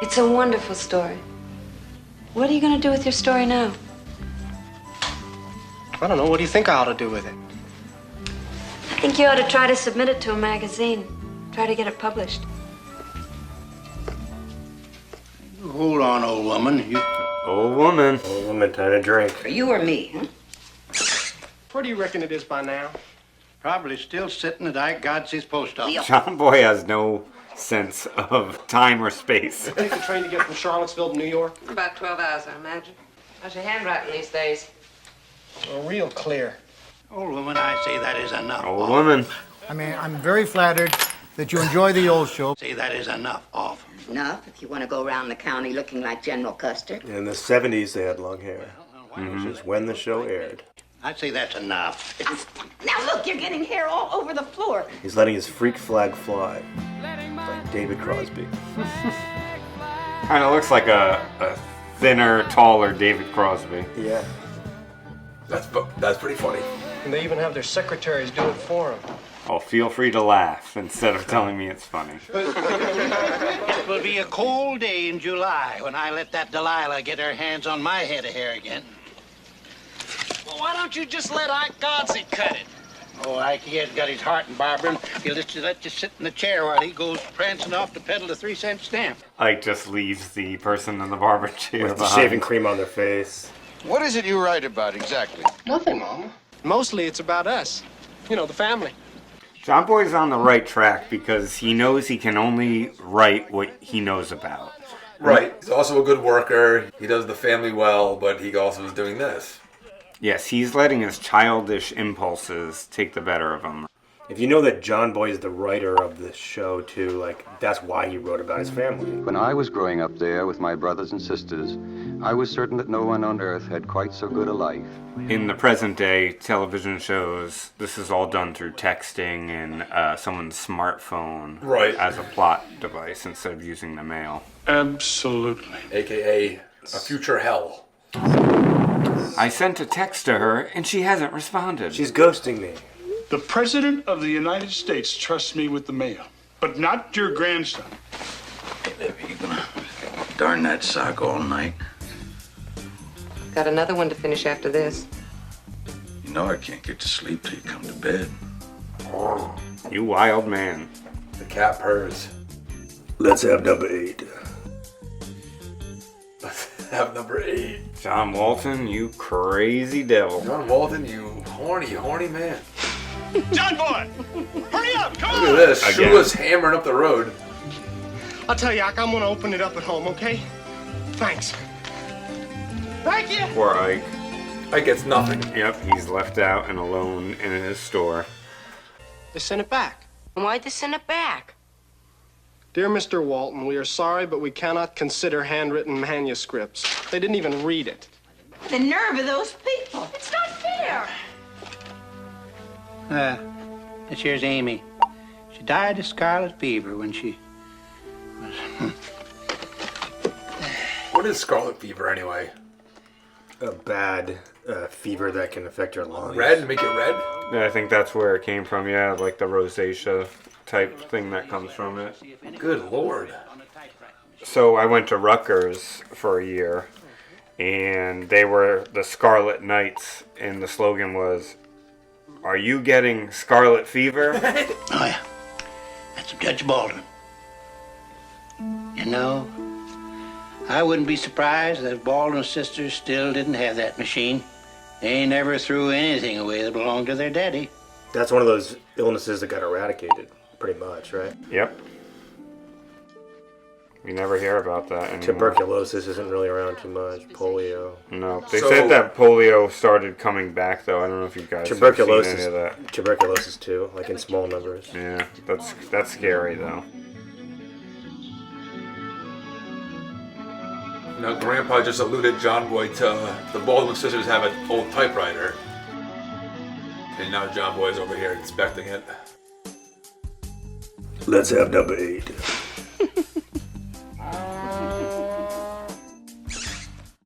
It's a wonderful story. What are you going to do with your story now? I don't know. What do you think I ought to do with it? I think you ought to try to submit it to a magazine. Try to get it published. Hold on, old woman. Old woman. Old woman, time to drink. For you or me, huh? Where do you reckon it is by now? Probably still sitting at Ike Godsey's post office. John Boy has no sense of time or space. Take the train to get from Charlottesville to New York? About 12 hours, I imagine. How's your handwriting these days? Oh, real clear. Old woman, I say that is enough. Old woman. I mean, I'm very flattered that you enjoy the old show. Say that is enough. Off. Enough if you want to go around the county looking like General Custer. In the 70s, they had long hair. Which is when the show aired. I'd say that's enough. Now look, you're getting hair all over the floor. He's letting his freak flag fly. Like David Crosby. Kind of looks like a thinner, taller David Crosby. Yeah. That's pretty funny. And they even have their secretaries do it for them. Oh, feel free to laugh instead of telling me it's funny. It will be a cold day in July when I let that Delilah get her hands on my head of hair again. Well, why don't you just let Ike Godsey cut it? Oh, Ike, he has got his heart in barbering. He'll just let you sit in the chair while he goes prancing off to peddle the 3-cent stamp. Ike just leaves the person in the barber chair With the behind. shaving cream on their face. What is it you write about exactly? Nothing, Mama. Mostly it's about us. You know, the family. John Boy's on the right track because he knows he can only write what he knows about. Right. He's also a good worker. He does the family well, but he also is doing this. Yes, he's letting his childish impulses take the better of him. If you know that John Boy is the writer of this show, too, like, that's why he wrote about his family. When I was growing up there with my brothers and sisters, I was certain that no one on earth had quite so good a life. In the present day television shows, this is all done through texting and someone's smartphone as a plot device instead of using the mail. Absolutely. AKA a future hell. I sent a text to her and she hasn't responded. She's ghosting me. The President of the United States trusts me with the mail, but not your grandson. Hey, Olivia, you gonna darn that sock all night? Got another one to finish after this. You know I can't get to sleep till you come to bed. You wild man. The cat purrs. Let's have number 8. Let's have number 8. John Walton, you crazy devil. John Walton, you horny man. John Boy! Hurry up! Come Look on! at this. Again. Shula's hammering up the road. I'll tell you, Ike, I'm gonna open it up at home, okay? Thanks. Thank you! Poor Ike. I gets nothing. Yep, he's left out and alone in his store. They sent it back. Why'd they send it back? Dear Mr. Walton, we are sorry, but we cannot consider handwritten manuscripts. They didn't even read it. The nerve of those people. It's not fair. This here's Amy. She died of scarlet fever when she was... What is scarlet fever anyway? A bad fever that can affect your lungs. Red? Make it red? Yeah, I think that's where it came from, yeah, like the rosacea type thing that comes from it. Good Lord. So I went to Rutgers for a year, and they were the Scarlet Knights, and the slogan was, "Are you getting scarlet fever?" Oh, yeah. That's Judge Baldwin. You know, I wouldn't be surprised if Baldwin's sisters still didn't have that machine. They never threw anything away that belonged to their daddy. That's one of those illnesses that got eradicated, pretty much, right? Yep. We never hear about that anymore. Tuberculosis isn't really around too much. Polio. No, they said that polio started coming back, though. I don't know if you guys have seen any of that. Tuberculosis, too, like in small numbers. Yeah, that's scary, though. Now, Grandpa just alluded John Boy to the Baldwin sisters have an old typewriter. And now John Boy's over here inspecting it. Let's have number 8.